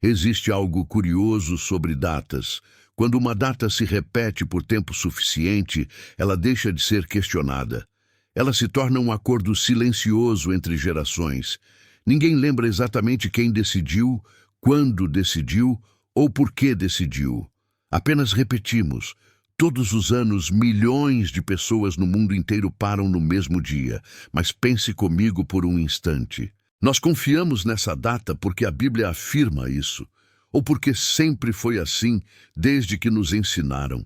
Existe algo curioso sobre datas. Quando uma data se repete por tempo suficiente, ela deixa de ser questionada. Ela se torna um acordo silencioso entre gerações. Ninguém lembra exatamente quem decidiu, quando decidiu ou por que decidiu. Apenas repetimos. Todos os anos, milhões de pessoas no mundo inteiro param no mesmo dia. Mas pense comigo por um instante. Nós confiamos nessa data porque a Bíblia afirma isso, ou porque sempre foi assim desde que nos ensinaram.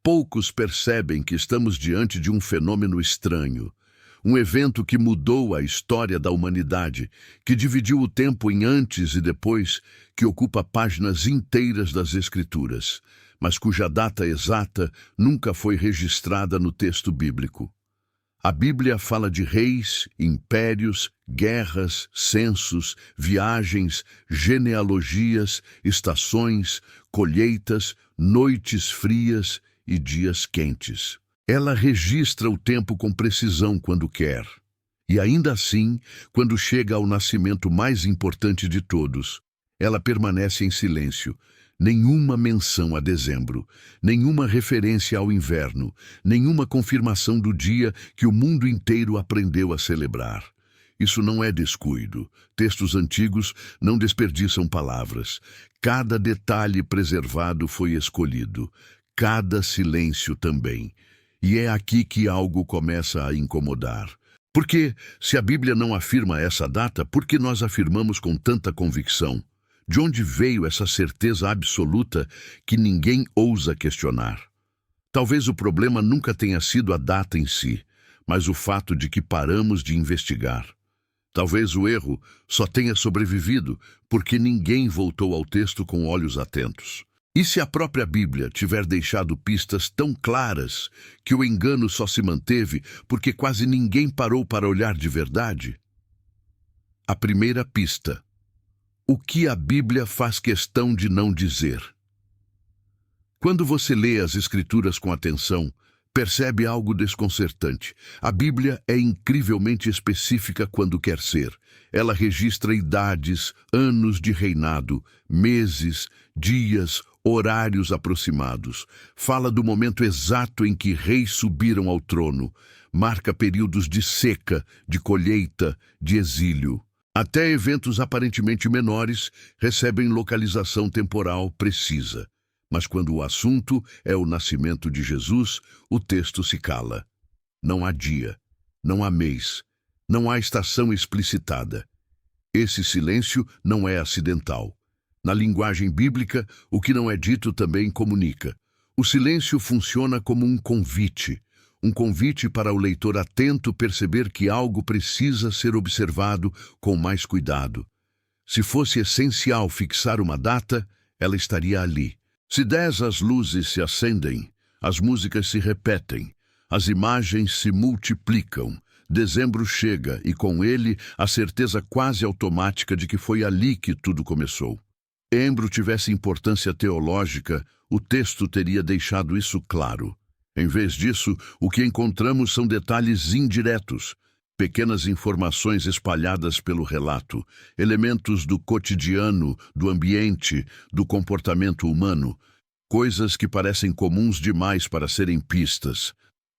Poucos percebem que estamos diante de um fenômeno estranho, um evento que mudou a história da humanidade, que dividiu o tempo em antes e depois, que ocupa páginas inteiras das Escrituras, mas cuja data exata nunca foi registrada no texto bíblico. A Bíblia fala de reis, impérios, guerras, censos, viagens, genealogias, estações, colheitas, noites frias e dias quentes. Ela registra o tempo com precisão quando quer. E ainda assim, quando chega ao nascimento mais importante de todos, ela permanece em silêncio. Nenhuma menção a dezembro, nenhuma referência ao inverno, nenhuma confirmação do dia que o mundo inteiro aprendeu a celebrar. Isso não é descuido. Textos antigos não desperdiçam palavras. Cada detalhe preservado foi escolhido. Cada silêncio também. E é aqui que algo começa a incomodar. Porque, se a Bíblia não afirma essa data, por que nós afirmamos com tanta convicção? De onde veio essa certeza absoluta que ninguém ousa questionar? Talvez o problema nunca tenha sido a data em si, mas o fato de que paramos de investigar. Talvez o erro só tenha sobrevivido porque ninguém voltou ao texto com olhos atentos. E se a própria Bíblia tiver deixado pistas tão claras que o engano só se manteve porque quase ninguém parou para olhar de verdade? A primeira pista. O que a Bíblia faz questão de não dizer? Quando você lê as Escrituras com atenção, percebe algo desconcertante. A Bíblia é incrivelmente específica quando quer ser. Ela registra idades, anos de reinado, meses, dias, horários aproximados. Fala do momento exato em que reis subiram ao trono. Marca períodos de seca, de colheita, de exílio. Até eventos aparentemente menores recebem localização temporal precisa. Mas quando o assunto é o nascimento de Jesus, o texto se cala. Não há dia, não há mês, não há estação explicitada. Esse silêncio não é acidental. Na linguagem bíblica, o que não é dito também comunica. O silêncio funciona como um convite para o leitor atento perceber que algo precisa ser observado com mais cuidado. Se fosse essencial fixar uma data, ela estaria ali. Se 10 as luzes se acendem, as músicas se repetem, as imagens se multiplicam, dezembro chega e com ele a certeza quase automática de que foi ali que tudo começou. Se dezembro tivesse importância teológica, o texto teria deixado isso claro. Em vez disso, o que encontramos são detalhes indiretos, pequenas informações espalhadas pelo relato, elementos do cotidiano, do ambiente, do comportamento humano, coisas que parecem comuns demais para serem pistas,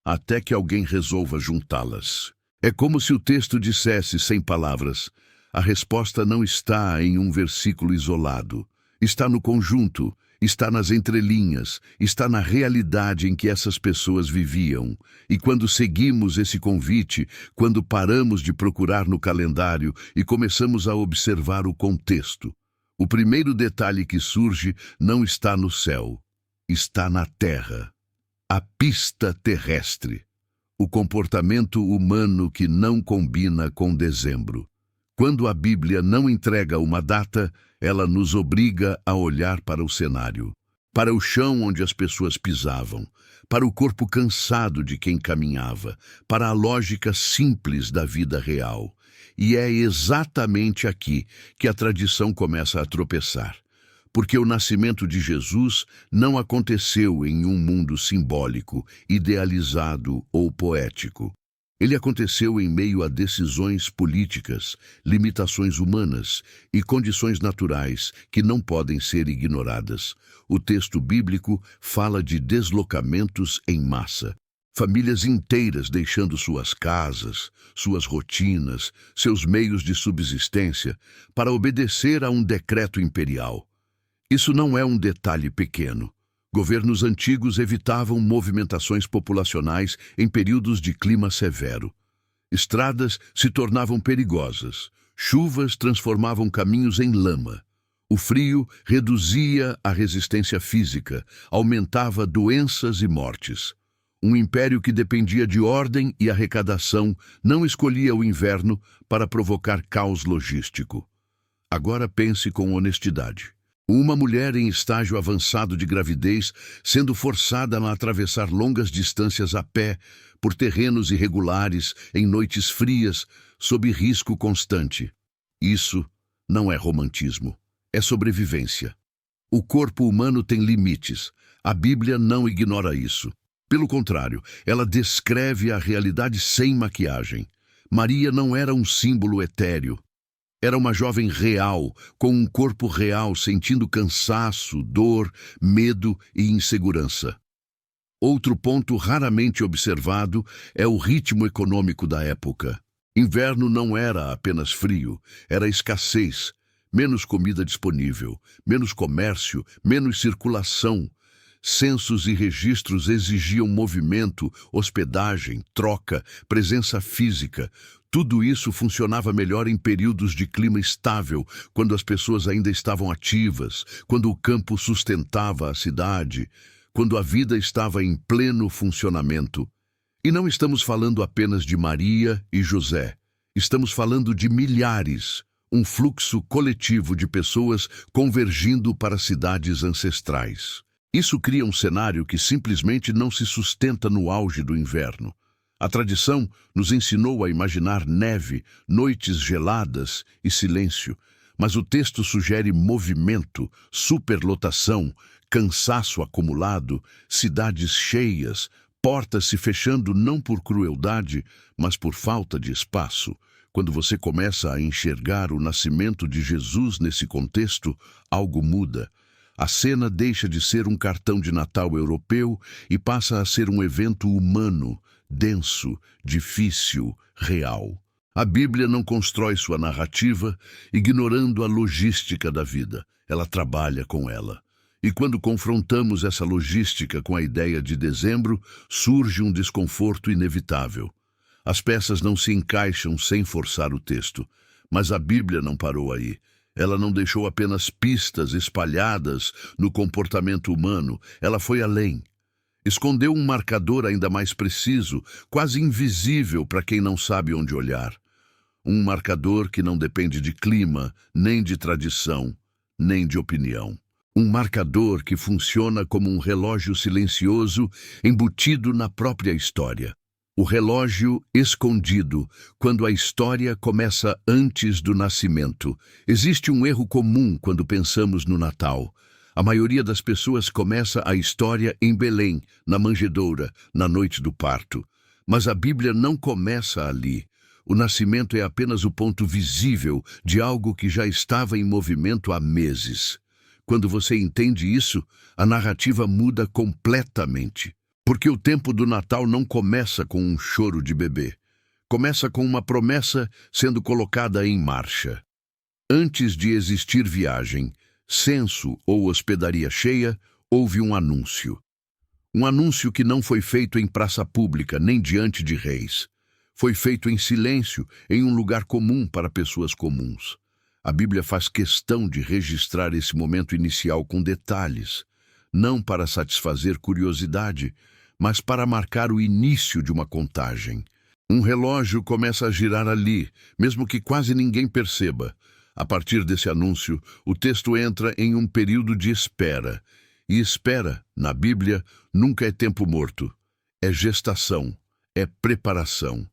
até que alguém resolva juntá-las. É como se o texto dissesse, sem palavras, a resposta não está em um versículo isolado, está no conjunto, está nas entrelinhas, está na realidade em que essas pessoas viviam. E quando seguimos esse convite, quando paramos de procurar no calendário e começamos a observar o contexto, o primeiro detalhe que surge não está no céu, está na terra. A pista terrestre. O comportamento humano que não combina com dezembro. Quando a Bíblia não entrega uma data, ela nos obriga a olhar para o cenário, para o chão onde as pessoas pisavam, para o corpo cansado de quem caminhava, para a lógica simples da vida real. E é exatamente aqui que a tradição começa a tropeçar, porque o nascimento de Jesus não aconteceu em um mundo simbólico, idealizado ou poético. Ele aconteceu em meio a decisões políticas, limitações humanas e condições naturais que não podem ser ignoradas. O texto bíblico fala de deslocamentos em massa. Famílias inteiras deixando suas casas, suas rotinas, seus meios de subsistência para obedecer a um decreto imperial. Isso não é um detalhe pequeno. Governos antigos evitavam movimentações populacionais em períodos de clima severo. Estradas se tornavam perigosas, chuvas transformavam caminhos em lama. O frio reduzia a resistência física, aumentava doenças e mortes. Um império que dependia de ordem e arrecadação não escolhia o inverno para provocar caos logístico. Agora pense com honestidade. Uma mulher em estágio avançado de gravidez sendo forçada a atravessar longas distâncias a pé por terrenos irregulares em noites frias, sob risco constante. Isso não é romantismo, é sobrevivência. O corpo humano tem limites. A Bíblia não ignora isso. Pelo contrário, ela descreve a realidade sem maquiagem. Maria não era um símbolo etéreo. Era uma jovem real, com um corpo real, sentindo cansaço, dor, medo e insegurança. Outro ponto raramente observado é o ritmo econômico da época. Inverno não era apenas frio, era escassez, menos comida disponível, menos comércio, menos circulação. Censos e registros exigiam movimento, hospedagem, troca, presença física. Tudo isso funcionava melhor em períodos de clima estável, quando as pessoas ainda estavam ativas, quando o campo sustentava a cidade, quando a vida estava em pleno funcionamento. E não estamos falando apenas de Maria e José. Estamos falando de milhares, um fluxo coletivo de pessoas convergindo para cidades ancestrais. Isso cria um cenário que simplesmente não se sustenta no auge do inverno. A tradição nos ensinou a imaginar neve, noites geladas e silêncio, mas o texto sugere movimento, superlotação, cansaço acumulado, cidades cheias, portas se fechando não por crueldade, mas por falta de espaço. Quando você começa a enxergar o nascimento de Jesus nesse contexto, algo muda. A cena deixa de ser um cartão de Natal europeu e passa a ser um evento humano, denso, difícil, real. A Bíblia não constrói sua narrativa ignorando a logística da vida. Ela trabalha com ela. E quando confrontamos essa logística com a ideia de dezembro, surge um desconforto inevitável. As peças não se encaixam sem forçar o texto, mas a Bíblia não parou aí. Ela não deixou apenas pistas espalhadas no comportamento humano, ela foi além. Escondeu um marcador ainda mais preciso, quase invisível para quem não sabe onde olhar. Um marcador que não depende de clima, nem de tradição, nem de opinião. Um marcador que funciona como um relógio silencioso embutido na própria história. O relógio escondido, quando a história começa antes do nascimento. Existe um erro comum quando pensamos no Natal. A maioria das pessoas começa a história em Belém, na manjedoura, na noite do parto. Mas a Bíblia não começa ali. O nascimento é apenas o ponto visível de algo que já estava em movimento há meses. Quando você entende isso, a narrativa muda completamente. Porque o tempo do Natal não começa com um choro de bebê. Começa com uma promessa sendo colocada em marcha. Antes de existir viagem, censo ou hospedaria cheia, houve um anúncio. Um anúncio que não foi feito em praça pública, nem diante de reis. Foi feito em silêncio, em um lugar comum para pessoas comuns. A Bíblia faz questão de registrar esse momento inicial com detalhes, não para satisfazer curiosidade, mas para marcar o início de uma contagem. Um relógio começa a girar ali, mesmo que quase ninguém perceba. A partir desse anúncio, o texto entra em um período de espera. E espera, na Bíblia, nunca é tempo morto. É gestação, é preparação.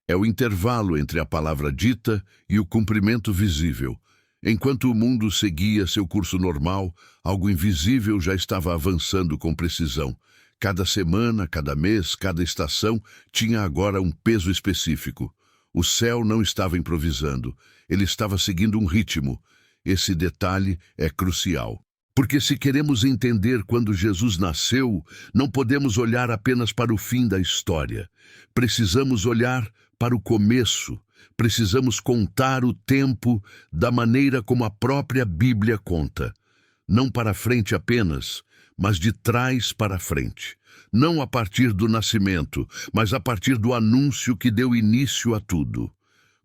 É o intervalo entre a palavra dita e o cumprimento visível. Enquanto o mundo seguia seu curso normal, algo invisível já estava avançando com precisão. Cada semana, cada mês, cada estação tinha agora um peso específico. O céu não estava improvisando, ele estava seguindo um ritmo. Esse detalhe é crucial. Porque se queremos entender quando Jesus nasceu, não podemos olhar apenas para o fim da história. Precisamos olhar para o começo. Precisamos contar o tempo da maneira como a própria Bíblia conta. Não para frente apenas, mas de trás para frente. Não a partir do nascimento, mas a partir do anúncio que deu início a tudo.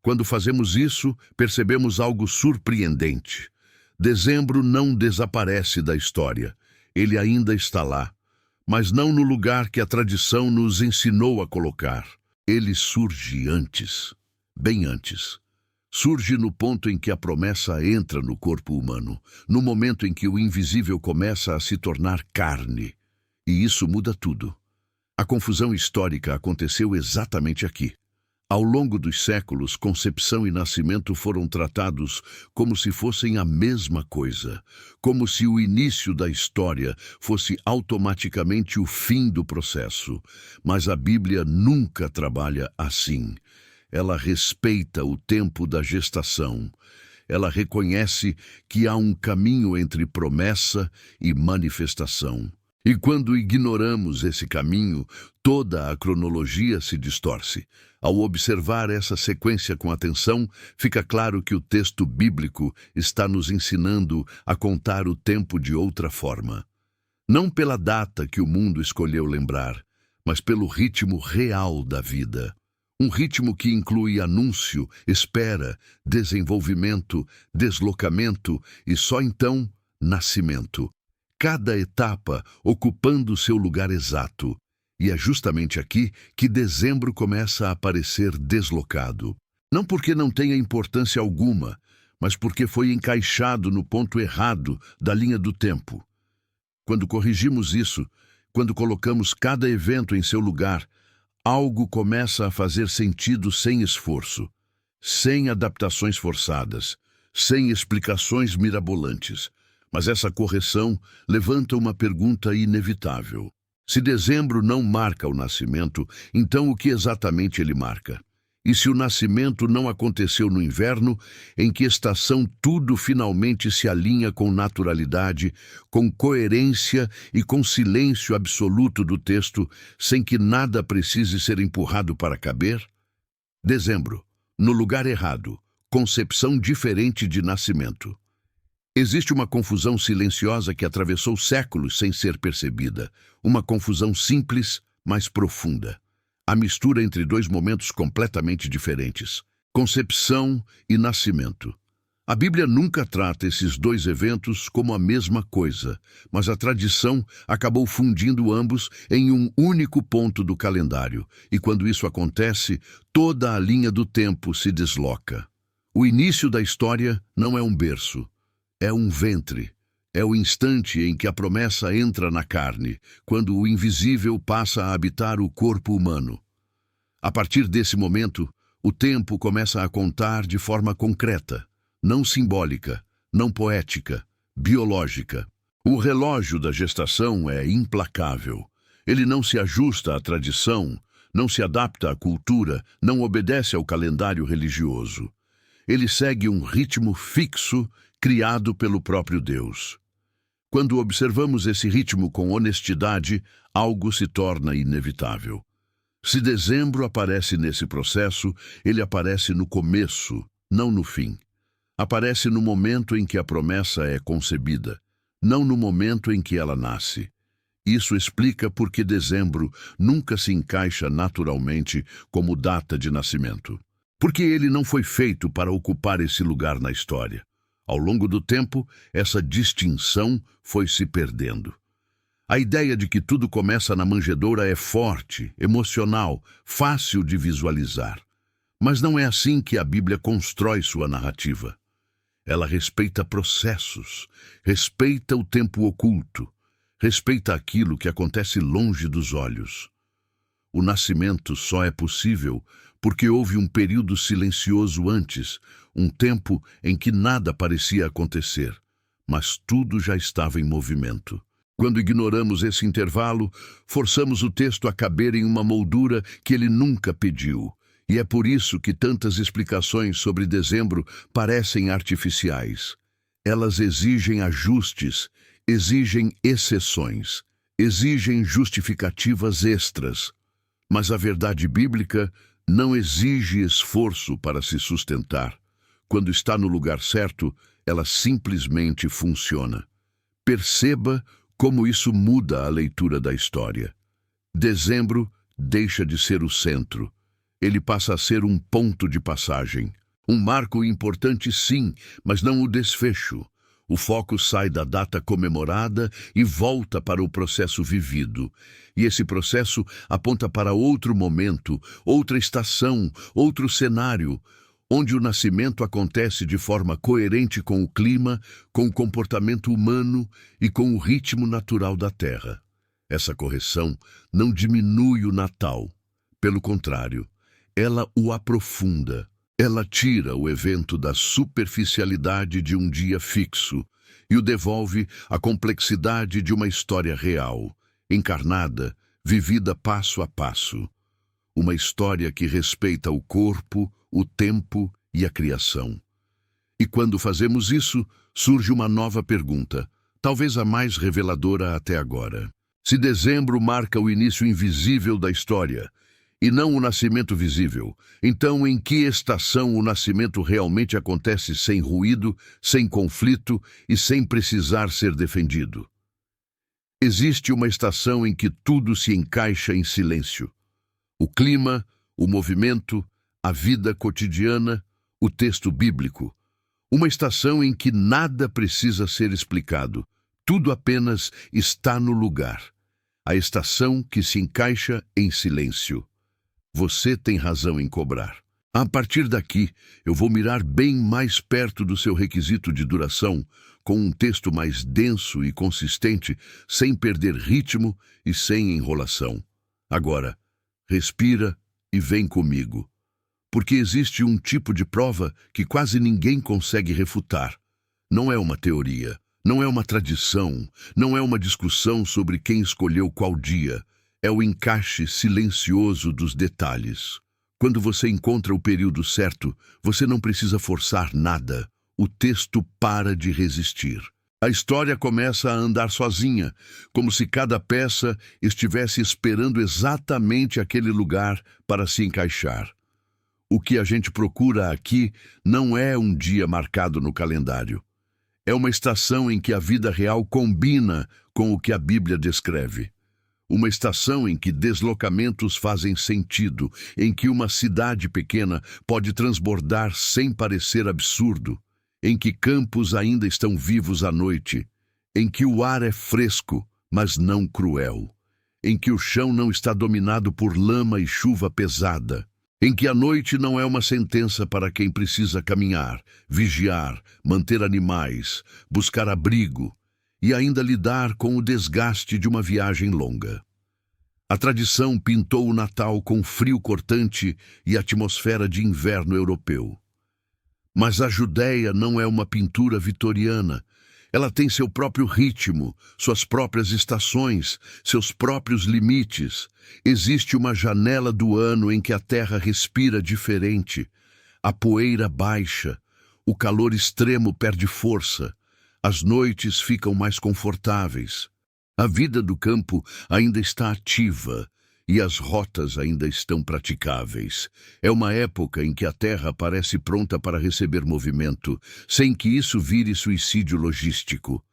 Quando fazemos isso, percebemos algo surpreendente. Dezembro não desaparece da história. Ele ainda está lá, mas não no lugar que a tradição nos ensinou a colocar. Ele surge antes, bem antes. Surge no ponto em que a promessa entra no corpo humano, no momento em que o invisível começa a se tornar carne. E isso muda tudo. A confusão histórica aconteceu exatamente aqui. Ao longo dos séculos, concepção e nascimento foram tratados como se fossem a mesma coisa, como se o início da história fosse automaticamente o fim do processo. Mas a Bíblia nunca trabalha assim. Ela respeita o tempo da gestação. Ela reconhece que há um caminho entre promessa e manifestação. E quando ignoramos esse caminho, toda a cronologia se distorce. Ao observar essa sequência com atenção, fica claro que o texto bíblico está nos ensinando a contar o tempo de outra forma. Não pela data que o mundo escolheu lembrar, mas pelo ritmo real da vida. Um ritmo que inclui anúncio, espera, desenvolvimento, deslocamento e só então, nascimento. Cada etapa ocupando seu lugar exato. E é justamente aqui que dezembro começa a aparecer deslocado. Não porque não tenha importância alguma, mas porque foi encaixado no ponto errado da linha do tempo. Quando corrigimos isso, quando colocamos cada evento em seu lugar, algo começa a fazer sentido sem esforço, sem adaptações forçadas, sem explicações mirabolantes. Mas essa correção levanta uma pergunta inevitável. Se dezembro não marca o nascimento, então o que exatamente ele marca? E se o nascimento não aconteceu no inverno, em que estação tudo finalmente se alinha com naturalidade, com coerência e com silêncio absoluto do texto, sem que nada precise ser empurrado para caber? Dezembro, no lugar errado, concepção diferente de nascimento. Existe uma confusão silenciosa que atravessou séculos sem ser percebida, uma confusão simples, mas profunda. A mistura entre dois momentos completamente diferentes, concepção e nascimento. A Bíblia nunca trata esses dois eventos como a mesma coisa, mas a tradição acabou fundindo ambos em um único ponto do calendário, e quando isso acontece, toda a linha do tempo se desloca. O início da história não é um berço. É um ventre, é o instante em que a promessa entra na carne, quando o invisível passa a habitar o corpo humano. A partir desse momento, o tempo começa a contar de forma concreta, não simbólica, não poética, biológica. O relógio da gestação é implacável. Ele não se ajusta à tradição, não se adapta à cultura, não obedece ao calendário religioso. Ele segue um ritmo fixo criado pelo próprio Deus. Quando observamos esse ritmo com honestidade, algo se torna inevitável. Se dezembro aparece nesse processo, ele aparece no começo, não no fim. Aparece no momento em que a promessa é concebida, não no momento em que ela nasce. Isso explica por que dezembro nunca se encaixa naturalmente como data de nascimento. Porque ele não foi feito para ocupar esse lugar na história. Ao longo do tempo, essa distinção foi se perdendo. A ideia de que tudo começa na manjedoura é forte, emocional, fácil de visualizar. Mas não é assim que a Bíblia constrói sua narrativa. Ela respeita processos, respeita o tempo oculto, respeita aquilo que acontece longe dos olhos. O nascimento só é possível porque houve um período silencioso antes, um tempo em que nada parecia acontecer, mas tudo já estava em movimento. Quando ignoramos esse intervalo, forçamos o texto a caber em uma moldura que ele nunca pediu. E é por isso que tantas explicações sobre dezembro parecem artificiais. Elas exigem ajustes, exigem exceções, exigem justificativas extras. Mas a verdade bíblica não exige esforço para se sustentar. Quando está no lugar certo, ela simplesmente funciona. Perceba como isso muda a leitura da história. Dezembro deixa de ser o centro. Ele passa a ser um ponto de passagem. Um marco importante, sim, mas não o desfecho. O foco sai da data comemorada e volta para o processo vivido. E esse processo aponta para outro momento, outra estação, outro cenário, onde o nascimento acontece de forma coerente com o clima, com o comportamento humano e com o ritmo natural da Terra. Essa correção não diminui o Natal. Pelo contrário, ela o aprofunda. Ela tira o evento da superficialidade de um dia fixo e o devolve à complexidade de uma história real, encarnada, vivida passo a passo. Uma história que respeita o corpo, o tempo e a criação. E quando fazemos isso, surge uma nova pergunta, talvez a mais reveladora até agora. Se dezembro marca o início invisível da história, e não o nascimento visível, então em que estação o nascimento realmente acontece sem ruído, sem conflito e sem precisar ser defendido? Existe uma estação em que tudo se encaixa em silêncio. O clima, o movimento, a vida cotidiana, o texto bíblico. Uma estação em que nada precisa ser explicado, tudo apenas está no lugar. A estação que se encaixa em silêncio. Você tem razão em cobrar. A partir daqui, eu vou mirar bem mais perto do seu requisito de duração, com um texto mais denso e consistente, sem perder ritmo e sem enrolação. Agora, respira e vem comigo. Porque existe um tipo de prova que quase ninguém consegue refutar. Não é uma teoria, não é uma tradição, não é uma discussão sobre quem escolheu qual dia. É o encaixe silencioso dos detalhes. Quando você encontra o período certo, você não precisa forçar nada. O texto para de resistir. A história começa a andar sozinha, como se cada peça estivesse esperando exatamente aquele lugar para se encaixar. O que a gente procura aqui não é um dia marcado no calendário. É uma estação em que a vida real combina com o que a Bíblia descreve. Uma estação em que deslocamentos fazem sentido, em que uma cidade pequena pode transbordar sem parecer absurdo, em que campos ainda estão vivos à noite, em que o ar é fresco, mas não cruel, em que o chão não está dominado por lama e chuva pesada, em que a noite não é uma sentença para quem precisa caminhar, vigiar, manter animais, buscar abrigo, e ainda lidar com o desgaste de uma viagem longa. A tradição pintou o Natal com frio cortante e atmosfera de inverno europeu. Mas a Judéia não é uma pintura vitoriana. Ela tem seu próprio ritmo, suas próprias estações, seus próprios limites. Existe uma janela do ano em que a terra respira diferente. A poeira baixa, o calor extremo perde força. As noites ficam mais confortáveis. A vida do campo ainda está ativa e as rotas ainda estão praticáveis. É uma época em que a terra parece pronta para receber movimento, sem que isso vire suicídio logístico.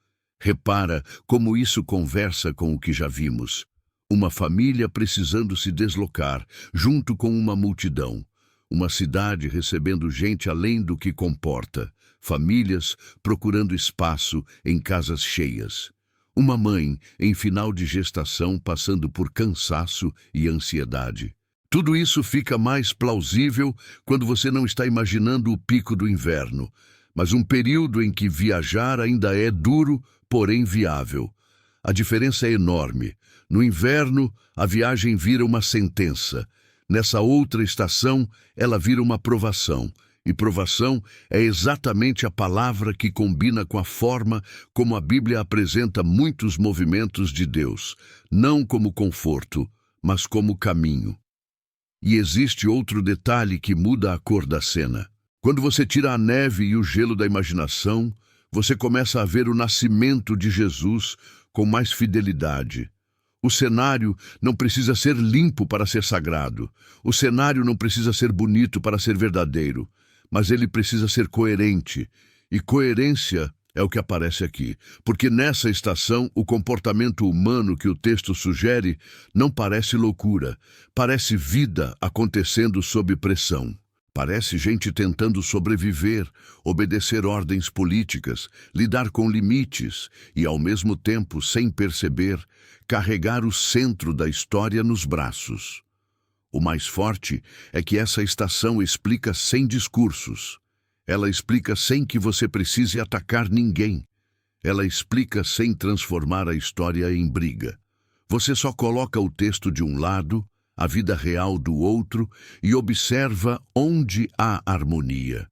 Repara como isso conversa com o que já vimos. Uma família precisando se deslocar, junto com uma multidão. Uma cidade recebendo gente além do que comporta. Famílias procurando espaço em casas cheias. Uma mãe em final de gestação passando por cansaço e ansiedade. Tudo isso fica mais plausível quando você não está imaginando o pico do inverno, mas um período em que viajar ainda é duro, porém viável. A diferença é enorme. No inverno, a viagem vira uma sentença. Nessa outra estação, ela vira uma provação. E provação é exatamente a palavra que combina com a forma como a Bíblia apresenta muitos movimentos de Deus, não como conforto, mas como caminho. E existe outro detalhe que muda a cor da cena. Quando você tira a neve e o gelo da imaginação, você começa a ver o nascimento de Jesus com mais fidelidade. O cenário não precisa ser limpo para ser sagrado. O cenário não precisa ser bonito para ser verdadeiro. Mas ele precisa ser coerente. E coerência é o que aparece aqui. Porque nessa estação, o comportamento humano que o texto sugere não parece loucura. Parece vida acontecendo sob pressão. Parece gente tentando sobreviver, obedecer ordens políticas, lidar com limites e, ao mesmo tempo, sem perceber, carregar o centro da história nos braços. O mais forte é que essa estação explica sem discursos. Ela explica sem que você precise atacar ninguém. Ela explica sem transformar a história em briga. Você só coloca o texto de um lado, a vida real do outro, e observa onde há harmonia.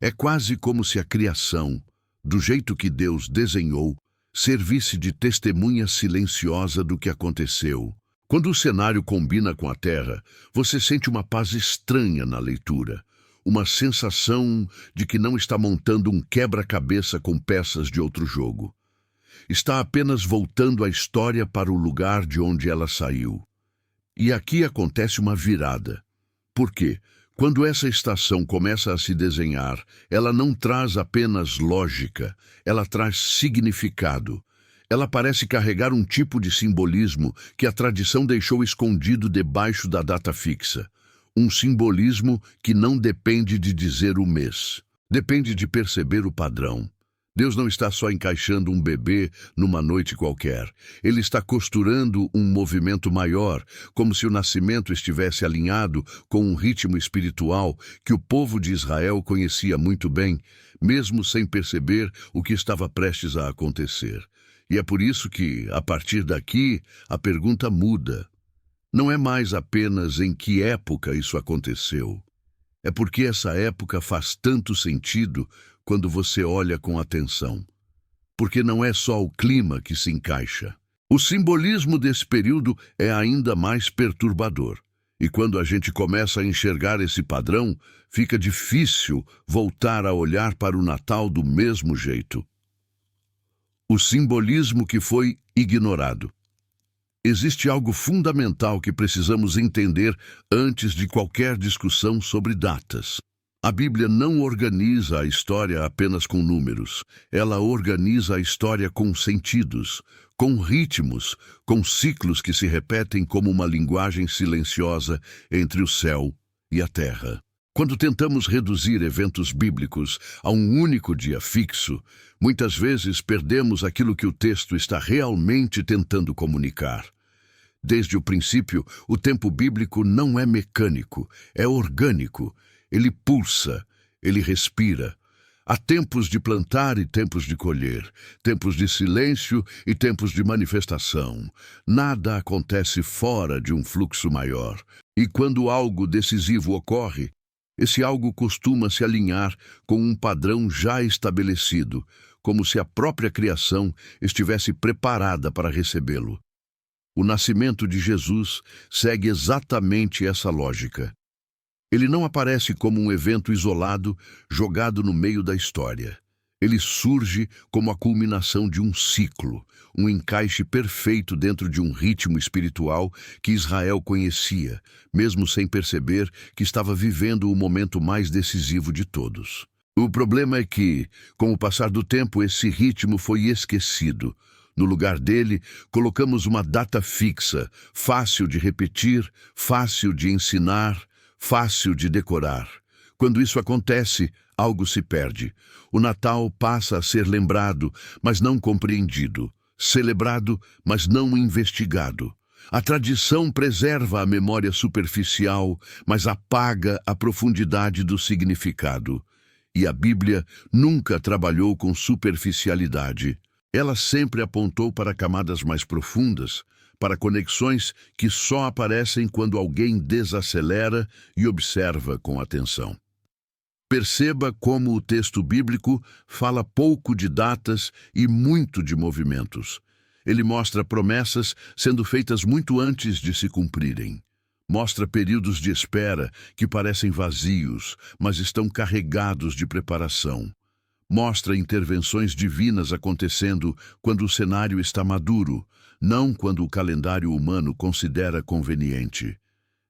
É quase como se a criação, do jeito que Deus desenhou, servisse de testemunha silenciosa do que aconteceu. Quando o cenário combina com a Terra, você sente uma paz estranha na leitura, uma sensação de que não está montando um quebra-cabeça com peças de outro jogo. Está apenas voltando a história para o lugar de onde ela saiu. E aqui acontece uma virada. Por quê? Quando essa estação começa a se desenhar, ela não traz apenas lógica, ela traz significado. Ela parece carregar um tipo de simbolismo que a tradição deixou escondido debaixo da data fixa. Um simbolismo que não depende de dizer o mês. Depende de perceber o padrão. Deus não está só encaixando um bebê numa noite qualquer. Ele está costurando um movimento maior, como se o nascimento estivesse alinhado com um ritmo espiritual que o povo de Israel conhecia muito bem, mesmo sem perceber o que estava prestes a acontecer. E é por isso que, a partir daqui, a pergunta muda. Não é mais apenas em que época isso aconteceu. É porque essa época faz tanto sentido quando você olha com atenção. Porque não é só o clima que se encaixa. O simbolismo desse período é ainda mais perturbador. E quando a gente começa a enxergar esse padrão, fica difícil voltar a olhar para o Natal do mesmo jeito. O simbolismo que foi ignorado. Existe algo fundamental que precisamos entender antes de qualquer discussão sobre datas. A Bíblia não organiza a história apenas com números. Ela organiza a história com sentidos, com ritmos, com ciclos que se repetem como uma linguagem silenciosa entre o céu e a terra. Quando tentamos reduzir eventos bíblicos a um único dia fixo, muitas vezes perdemos aquilo que o texto está realmente tentando comunicar. Desde o princípio, o tempo bíblico não é mecânico, é orgânico. Ele pulsa, ele respira. Há tempos de plantar e tempos de colher, tempos de silêncio e tempos de manifestação. Nada acontece fora de um fluxo maior. E quando algo decisivo ocorre, esse algo costuma se alinhar com um padrão já estabelecido, como se a própria criação estivesse preparada para recebê-lo. O nascimento de Jesus segue exatamente essa lógica. Ele não aparece como um evento isolado, jogado no meio da história. Ele surge como a culminação de um ciclo, um encaixe perfeito dentro de um ritmo espiritual que Israel conhecia, mesmo sem perceber que estava vivendo o momento mais decisivo de todos. O problema é que, com o passar do tempo, esse ritmo foi esquecido. No lugar dele, colocamos uma data fixa, fácil de repetir, fácil de ensinar, fácil de decorar. Quando isso acontece, algo se perde. O Natal passa a ser lembrado, mas não compreendido. Celebrado, mas não investigado. A tradição preserva a memória superficial, mas apaga a profundidade do significado. E a Bíblia nunca trabalhou com superficialidade. Ela sempre apontou para camadas mais profundas, para conexões que só aparecem quando alguém desacelera e observa com atenção. Perceba como o texto bíblico fala pouco de datas e muito de movimentos. Ele mostra promessas sendo feitas muito antes de se cumprirem. Mostra períodos de espera que parecem vazios, mas estão carregados de preparação. Mostra intervenções divinas acontecendo quando o cenário está maduro, não quando o calendário humano considera conveniente.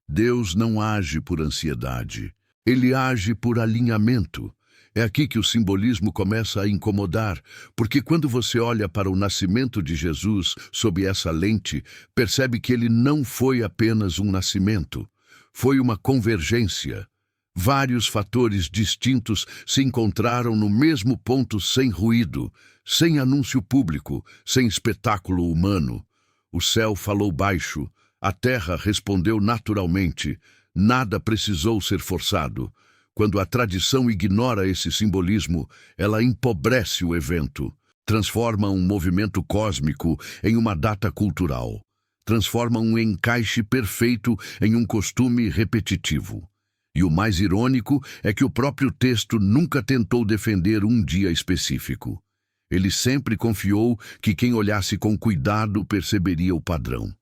Deus não age por ansiedade. Ele age por alinhamento. É aqui que o simbolismo começa a incomodar, porque quando você olha para o nascimento de Jesus sob essa lente, percebe que ele não foi apenas um nascimento, foi uma convergência. Vários fatores distintos se encontraram no mesmo ponto sem ruído, sem anúncio público, sem espetáculo humano. O céu falou baixo, a terra respondeu naturalmente, nada precisou ser forçado. Quando a tradição ignora esse simbolismo, ela empobrece o evento, transforma um movimento cósmico em uma data cultural, transforma um encaixe perfeito em um costume repetitivo. E o mais irônico é que o próprio texto nunca tentou defender um dia específico. Ele sempre confiou que quem olhasse com cuidado perceberia o padrão.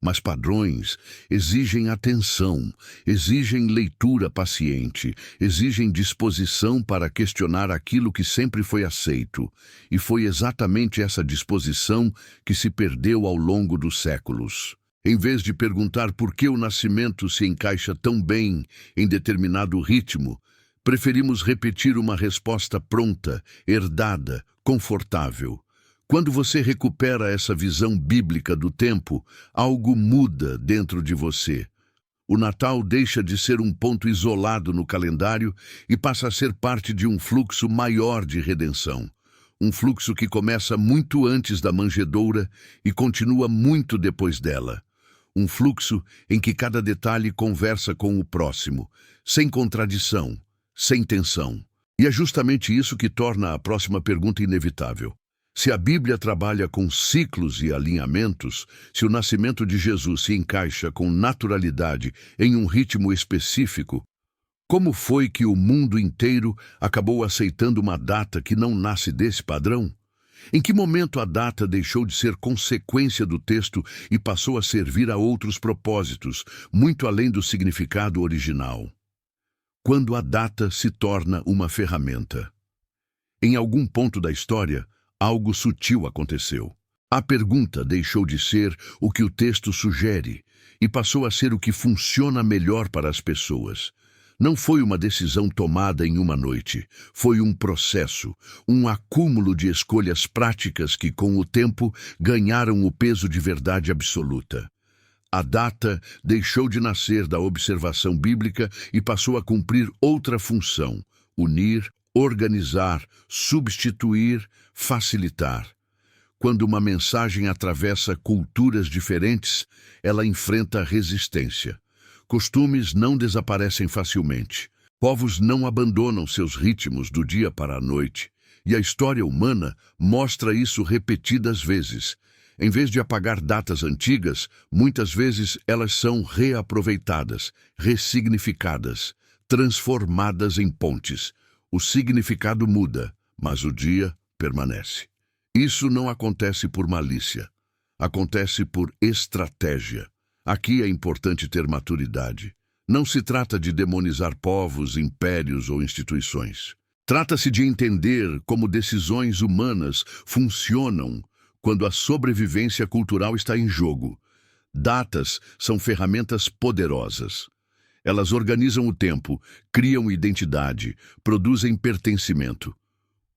Mas padrões exigem atenção, exigem leitura paciente, exigem disposição para questionar aquilo que sempre foi aceito. E foi exatamente essa disposição que se perdeu ao longo dos séculos. Em vez de perguntar por que o nascimento se encaixa tão bem em determinado ritmo, preferimos repetir uma resposta pronta, herdada, confortável. Quando você recupera essa visão bíblica do tempo, algo muda dentro de você. O Natal deixa de ser um ponto isolado no calendário e passa a ser parte de um fluxo maior de redenção. Um fluxo que começa muito antes da manjedoura e continua muito depois dela. Um fluxo em que cada detalhe conversa com o próximo, sem contradição, sem tensão. E é justamente isso que torna a próxima pergunta inevitável. Se a Bíblia trabalha com ciclos e alinhamentos, se o nascimento de Jesus se encaixa com naturalidade em um ritmo específico, como foi que o mundo inteiro acabou aceitando uma data que não nasce desse padrão? Em que momento a data deixou de ser consequência do texto e passou a servir a outros propósitos, muito além do significado original? Quando a data se torna uma ferramenta. Em algum ponto da história, algo sutil aconteceu. A pergunta deixou de ser o que o texto sugere e passou a ser o que funciona melhor para as pessoas. Não foi uma decisão tomada em uma noite, foi um processo, um acúmulo de escolhas práticas que, com o tempo, ganharam o peso de verdade absoluta. A data deixou de nascer da observação bíblica e passou a cumprir outra função: unir, organizar, substituir, facilitar. Quando uma mensagem atravessa culturas diferentes, ela enfrenta resistência. Costumes não desaparecem facilmente. Povos não abandonam seus ritmos do dia para a noite. E a história humana mostra isso repetidas vezes. Em vez de apagar datas antigas, muitas vezes elas são reaproveitadas, ressignificadas, transformadas em pontes. O significado muda, mas o dia permanece. Isso não acontece por malícia. Acontece por estratégia. Aqui é importante ter maturidade. Não se trata de demonizar povos, impérios ou instituições. Trata-se de entender como decisões humanas funcionam quando a sobrevivência cultural está em jogo. Datas são ferramentas poderosas. Elas organizam o tempo, criam identidade, produzem pertencimento.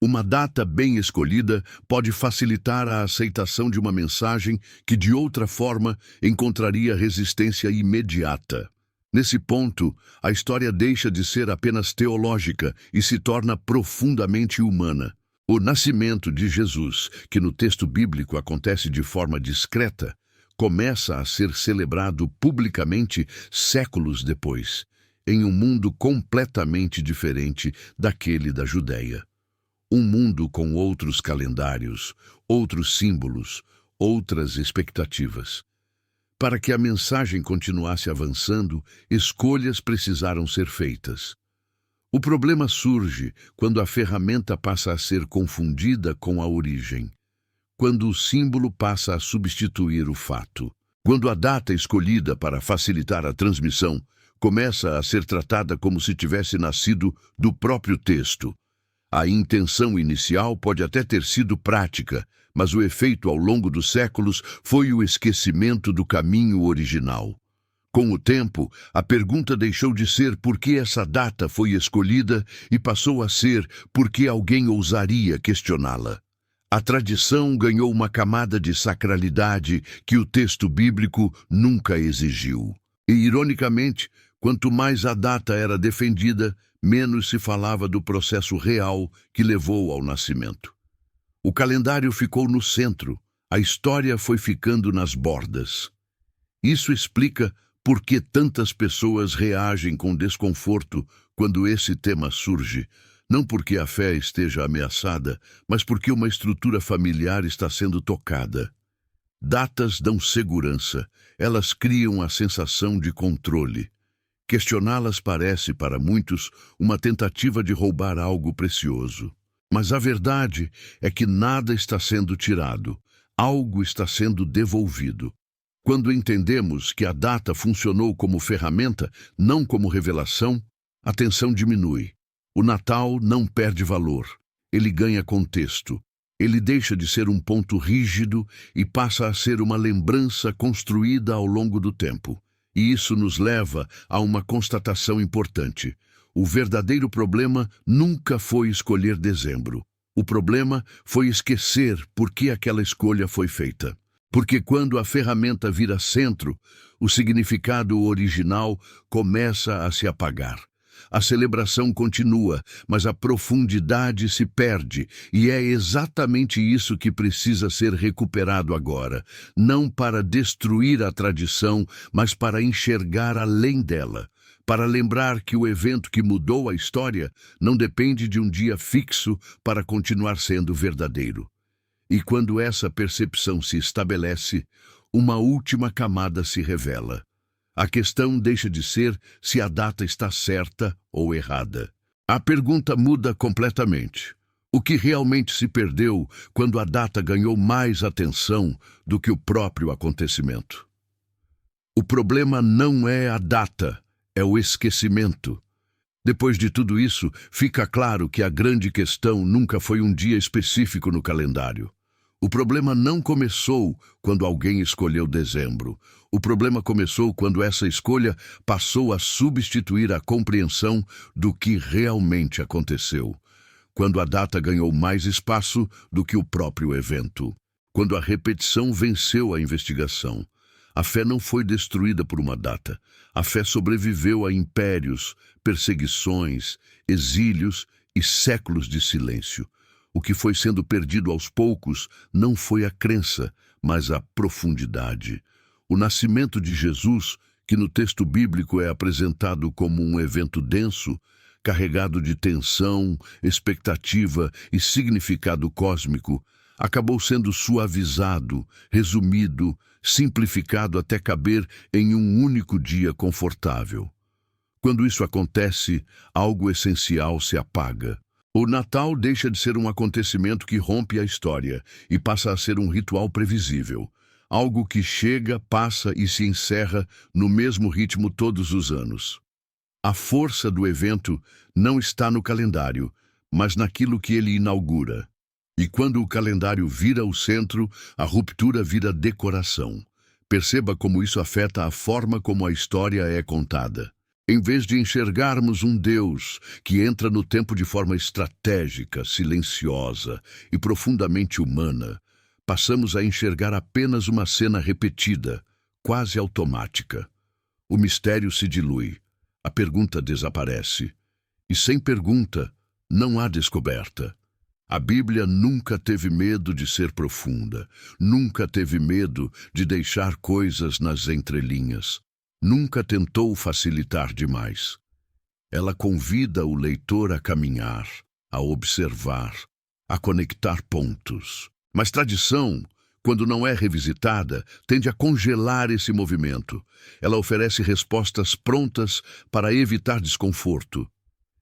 Uma data bem escolhida pode facilitar a aceitação de uma mensagem que, de outra forma, encontraria resistência imediata. Nesse ponto, a história deixa de ser apenas teológica e se torna profundamente humana. O nascimento de Jesus, que no texto bíblico acontece de forma discreta, começa a ser celebrado publicamente séculos depois, em um mundo completamente diferente daquele da Judéia. Um mundo com outros calendários, outros símbolos, outras expectativas. Para que a mensagem continuasse avançando, escolhas precisaram ser feitas. O problema surge quando a ferramenta passa a ser confundida com a origem, quando o símbolo passa a substituir o fato, quando a data escolhida para facilitar a transmissão começa a ser tratada como se tivesse nascido do próprio texto. A intenção inicial pode até ter sido prática, mas o efeito ao longo dos séculos foi o esquecimento do caminho original. Com o tempo, a pergunta deixou de ser por que essa data foi escolhida e passou a ser por que alguém ousaria questioná-la. A tradição ganhou uma camada de sacralidade que o texto bíblico nunca exigiu. E, ironicamente, quanto mais a data era defendida, menos se falava do processo real que levou ao nascimento. O calendário ficou no centro, a história foi ficando nas bordas. Isso explica por que tantas pessoas reagem com desconforto quando esse tema surge, não porque a fé esteja ameaçada, mas porque uma estrutura familiar está sendo tocada. Datas dão segurança, elas criam a sensação de controle. Questioná-las parece, para muitos, uma tentativa de roubar algo precioso. Mas a verdade é que nada está sendo tirado, algo está sendo devolvido. Quando entendemos que a data funcionou como ferramenta, não como revelação, a tensão diminui. O Natal não perde valor, ele ganha contexto. Ele deixa de ser um ponto rígido e passa a ser uma lembrança construída ao longo do tempo. E isso nos leva a uma constatação importante. O verdadeiro problema nunca foi escolher dezembro. O problema foi esquecer por que aquela escolha foi feita. Porque quando a ferramenta vira centro, o significado original começa a se apagar. A celebração continua, mas a profundidade se perde, e é exatamente isso que precisa ser recuperado agora, não para destruir a tradição, mas para enxergar além dela, para lembrar que o evento que mudou a história não depende de um dia fixo para continuar sendo verdadeiro. E quando essa percepção se estabelece, uma última camada se revela. A questão deixa de ser se a data está certa ou errada. A pergunta muda completamente. O que realmente se perdeu quando a data ganhou mais atenção do que o próprio acontecimento? O problema não é a data, é o esquecimento. Depois de tudo isso, fica claro que a grande questão nunca foi um dia específico no calendário. O problema não começou quando alguém escolheu dezembro. O problema começou quando essa escolha passou a substituir a compreensão do que realmente aconteceu. Quando a data ganhou mais espaço do que o próprio evento. Quando a repetição venceu a investigação. A fé não foi destruída por uma data. A fé sobreviveu a impérios, perseguições, exílios e séculos de silêncio. O que foi sendo perdido aos poucos não foi a crença, mas a profundidade. O nascimento de Jesus, que no texto bíblico é apresentado como um evento denso, carregado de tensão, expectativa e significado cósmico, acabou sendo suavizado, resumido, simplificado até caber em um único dia confortável. Quando isso acontece, algo essencial se apaga. O Natal deixa de ser um acontecimento que rompe a história e passa a ser um ritual previsível. Algo que chega, passa e se encerra no mesmo ritmo todos os anos. A força do evento não está no calendário, mas naquilo que ele inaugura. E quando o calendário vira o centro, a ruptura vira decoração. Perceba como isso afeta a forma como a história é contada. Em vez de enxergarmos um Deus que entra no tempo de forma estratégica, silenciosa e profundamente humana, passamos a enxergar apenas uma cena repetida, quase automática. O mistério se dilui, a pergunta desaparece. E sem pergunta, não há descoberta. A Bíblia nunca teve medo de ser profunda, nunca teve medo de deixar coisas nas entrelinhas. Nunca tentou facilitar demais. Ela convida o leitor a caminhar, a observar, a conectar pontos. Mas tradição, quando não é revisitada, tende a congelar esse movimento. Ela oferece respostas prontas para evitar desconforto.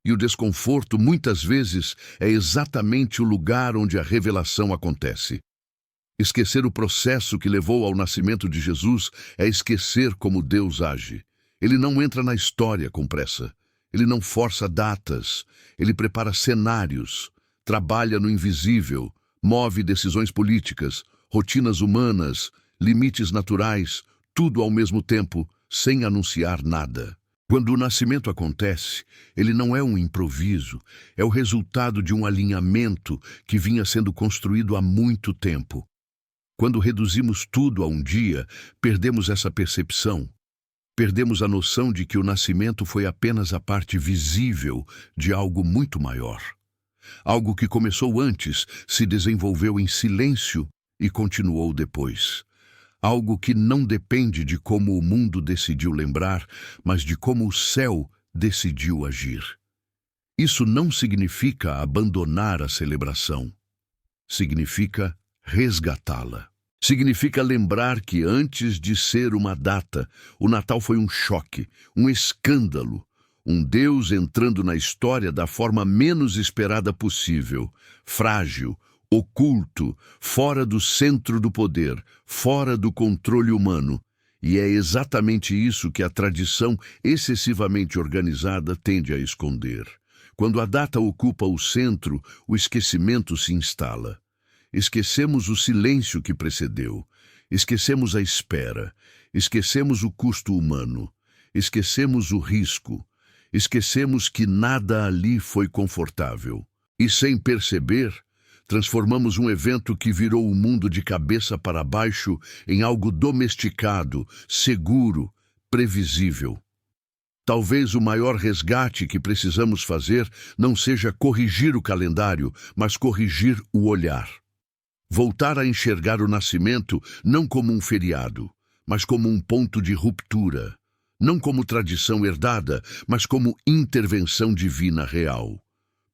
E o desconforto, muitas vezes, é exatamente o lugar onde a revelação acontece. Esquecer o processo que levou ao nascimento de Jesus é esquecer como Deus age. Ele não entra na história com pressa. Ele não força datas. Ele prepara cenários, trabalha no invisível, move decisões políticas, rotinas humanas, limites naturais, tudo ao mesmo tempo, sem anunciar nada. Quando o nascimento acontece, ele não é um improviso, é o resultado de um alinhamento que vinha sendo construído há muito tempo. Quando reduzimos tudo a um dia, perdemos essa percepção. Perdemos a noção de que o nascimento foi apenas a parte visível de algo muito maior. Algo que começou antes, se desenvolveu em silêncio e continuou depois. Algo que não depende de como o mundo decidiu lembrar, mas de como o céu decidiu agir. Isso não significa abandonar a celebração. Significa resgatá-la. Significa lembrar que antes de ser uma data, o Natal foi um choque, um escândalo, um Deus entrando na história da forma menos esperada possível, frágil, oculto, fora do centro do poder, fora do controle humano. E é exatamente isso que a tradição excessivamente organizada tende a esconder. Quando a data ocupa o centro, o esquecimento se instala. Esquecemos o silêncio que precedeu, esquecemos a espera, esquecemos o custo humano, esquecemos o risco, esquecemos que nada ali foi confortável. E sem perceber, transformamos um evento que virou o mundo de cabeça para baixo em algo domesticado, seguro, previsível. Talvez o maior resgate que precisamos fazer não seja corrigir o calendário, mas corrigir o olhar. Voltar a enxergar o nascimento não como um feriado, mas como um ponto de ruptura. Não como tradição herdada, mas como intervenção divina real.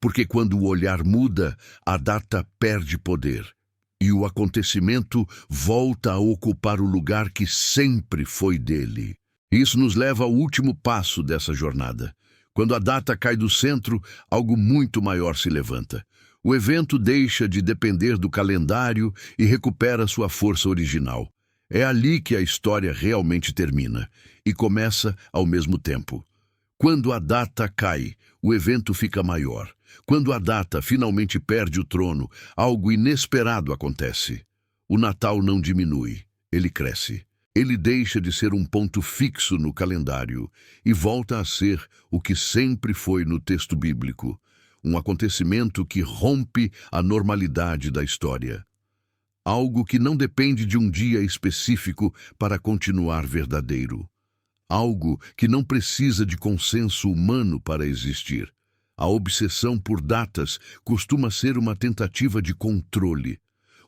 Porque quando o olhar muda, a data perde poder. E o acontecimento volta a ocupar o lugar que sempre foi dele. Isso nos leva ao último passo dessa jornada. Quando a data cai do centro, algo muito maior se levanta. O evento deixa de depender do calendário e recupera sua força original. É ali que a história realmente termina e começa ao mesmo tempo. Quando a data cai, o evento fica maior. Quando a data finalmente perde o trono, algo inesperado acontece. O Natal não diminui, ele cresce. Ele deixa de ser um ponto fixo no calendário e volta a ser o que sempre foi no texto bíblico. Um acontecimento que rompe a normalidade da história. Algo que não depende de um dia específico para continuar verdadeiro. Algo que não precisa de consenso humano para existir. A obsessão por datas costuma ser uma tentativa de controle.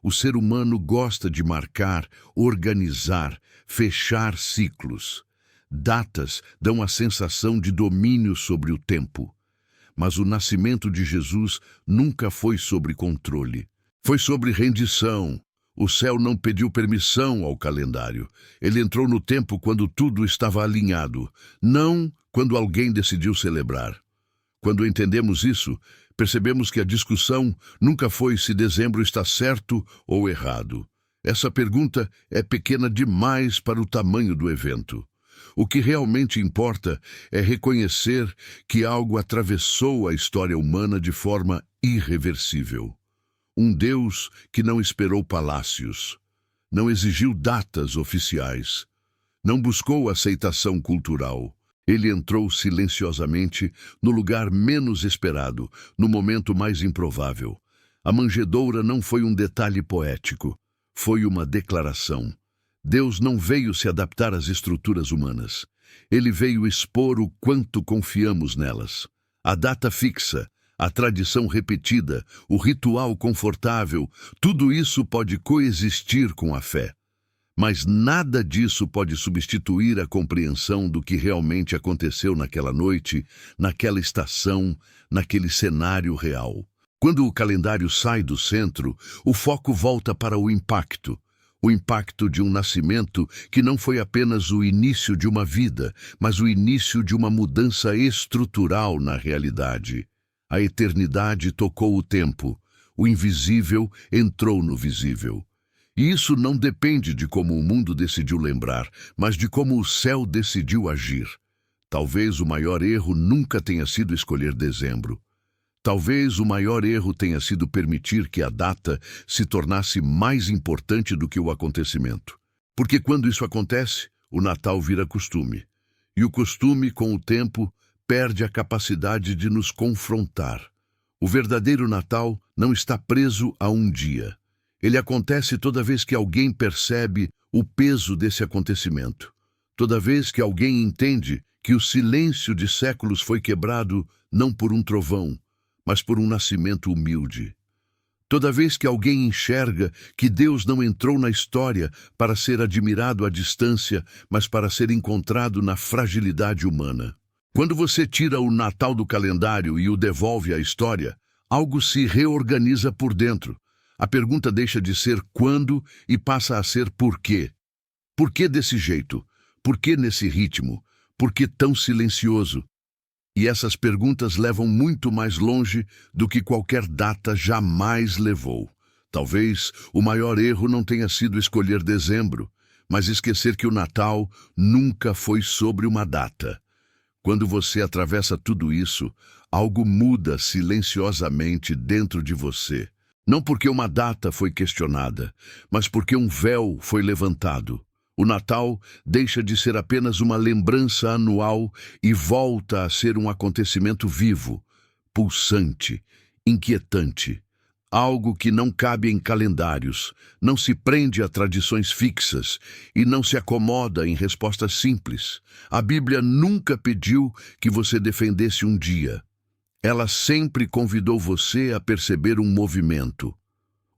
O ser humano gosta de marcar, organizar, fechar ciclos. Datas dão a sensação de domínio sobre o tempo. Mas o nascimento de Jesus nunca foi sobre controle. Foi sobre rendição. O céu não pediu permissão ao calendário. Ele entrou no tempo quando tudo estava alinhado, não quando alguém decidiu celebrar. Quando entendemos isso, percebemos que a discussão nunca foi se dezembro está certo ou errado. Essa pergunta é pequena demais para o tamanho do evento. O que realmente importa é reconhecer que algo atravessou a história humana de forma irreversível. Um Deus que não esperou palácios, não exigiu datas oficiais, não buscou aceitação cultural. Ele entrou silenciosamente no lugar menos esperado, no momento mais improvável. A manjedoura não foi um detalhe poético, foi uma declaração. Deus não veio se adaptar às estruturas humanas. Ele veio expor o quanto confiamos nelas. A data fixa, a tradição repetida, o ritual confortável, tudo isso pode coexistir com a fé. Mas nada disso pode substituir a compreensão do que realmente aconteceu naquela noite, naquela estação, naquele cenário real. Quando o calendário sai do centro, o foco volta para o impacto. O impacto de um nascimento que não foi apenas o início de uma vida, mas o início de uma mudança estrutural na realidade. A eternidade tocou o tempo, o invisível entrou no visível. E isso não depende de como o mundo decidiu lembrar, mas de como o céu decidiu agir. Talvez o maior erro nunca tenha sido escolher dezembro. Talvez o maior erro tenha sido permitir que a data se tornasse mais importante do que o acontecimento. Porque quando isso acontece, o Natal vira costume. E o costume, com o tempo, perde a capacidade de nos confrontar. O verdadeiro Natal não está preso a um dia. Ele acontece toda vez que alguém percebe o peso desse acontecimento. Toda vez que alguém entende que o silêncio de séculos foi quebrado não por um trovão, mas por um nascimento humilde. Toda vez que alguém enxerga que Deus não entrou na história para ser admirado à distância, mas para ser encontrado na fragilidade humana. Quando você tira o Natal do calendário e o devolve à história, algo se reorganiza por dentro. A pergunta deixa de ser quando e passa a ser por quê. Por que desse jeito? Por que nesse ritmo? Por que tão silencioso? E essas perguntas levam muito mais longe do que qualquer data jamais levou. Talvez o maior erro não tenha sido escolher dezembro, mas esquecer que o Natal nunca foi sobre uma data. Quando você atravessa tudo isso, algo muda silenciosamente dentro de você. Não porque uma data foi questionada, mas porque um véu foi levantado. O Natal deixa de ser apenas uma lembrança anual e volta a ser um acontecimento vivo, pulsante, inquietante. Algo que não cabe em calendários, não se prende a tradições fixas e não se acomoda em respostas simples. A Bíblia nunca pediu que você defendesse um dia. Ela sempre convidou você a perceber um movimento.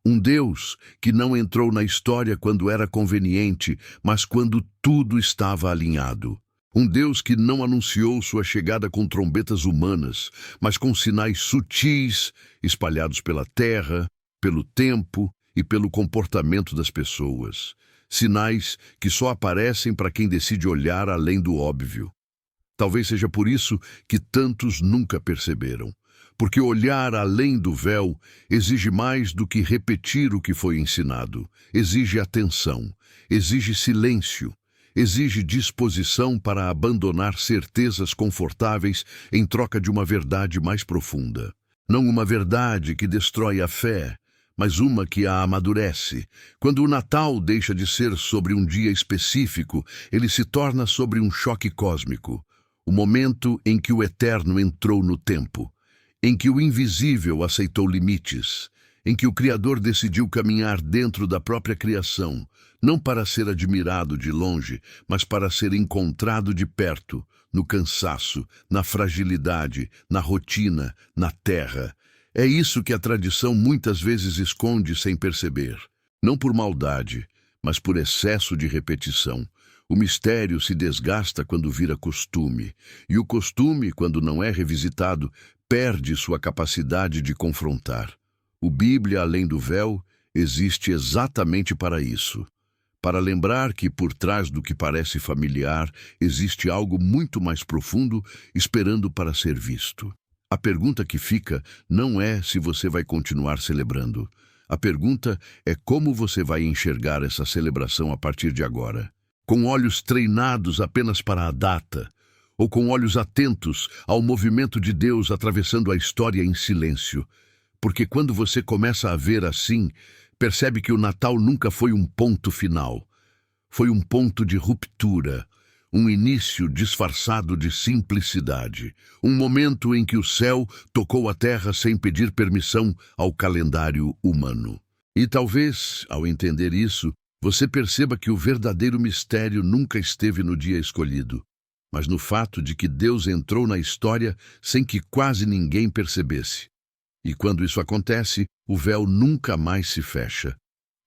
Um Deus que não entrou na história quando era conveniente, mas quando tudo estava alinhado. Um Deus que não anunciou sua chegada com trombetas humanas, mas com sinais sutis espalhados pela terra, pelo tempo e pelo comportamento das pessoas. Sinais que só aparecem para quem decide olhar além do óbvio. Talvez seja por isso que tantos nunca perceberam. Porque olhar além do véu exige mais do que repetir o que foi ensinado. Exige atenção, exige silêncio, exige disposição para abandonar certezas confortáveis em troca de uma verdade mais profunda. Não uma verdade que destrói a fé, mas uma que a amadurece. Quando o Natal deixa de ser sobre um dia específico, ele se torna sobre um choque cósmico. O momento em que o eterno entrou no tempo. Em que o invisível aceitou limites, em que o Criador decidiu caminhar dentro da própria criação, não para ser admirado de longe, mas para ser encontrado de perto, no cansaço, na fragilidade, na rotina, na terra. É isso que a tradição muitas vezes esconde sem perceber. Não por maldade, mas por excesso de repetição. O mistério se desgasta quando vira costume, e o costume, quando não é revisitado, perde sua capacidade de confrontar. O Bíblia Além do Véu existe exatamente para isso. Para lembrar que por trás do que parece familiar existe algo muito mais profundo esperando para ser visto. A pergunta que fica não é se você vai continuar celebrando. A pergunta é como você vai enxergar essa celebração a partir de agora. Com olhos treinados apenas para a data, ou com olhos atentos ao movimento de Deus atravessando a história em silêncio. Porque quando você começa a ver assim, percebe que o Natal nunca foi um ponto final. Foi um ponto de ruptura, um início disfarçado de simplicidade, um momento em que o céu tocou a terra sem pedir permissão ao calendário humano. E talvez, ao entender isso, você perceba que o verdadeiro mistério nunca esteve no dia escolhido, mas no fato de que Deus entrou na história sem que quase ninguém percebesse. E quando isso acontece, o véu nunca mais se fecha.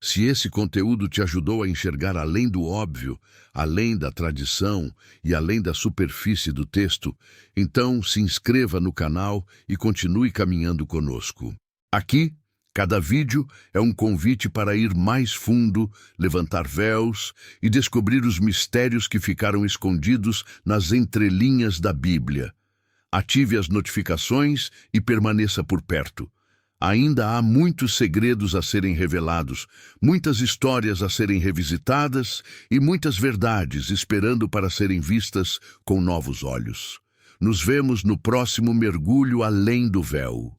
Se esse conteúdo te ajudou a enxergar além do óbvio, além da tradição e além da superfície do texto, então se inscreva no canal e continue caminhando conosco. Aqui, Cada vídeo é um convite para ir mais fundo, levantar véus e descobrir os mistérios que ficaram escondidos nas entrelinhas da Bíblia. Ative as notificações e permaneça por perto. Ainda há muitos segredos a serem revelados, muitas histórias a serem revisitadas e muitas verdades esperando para serem vistas com novos olhos. Nos vemos no próximo mergulho além do véu.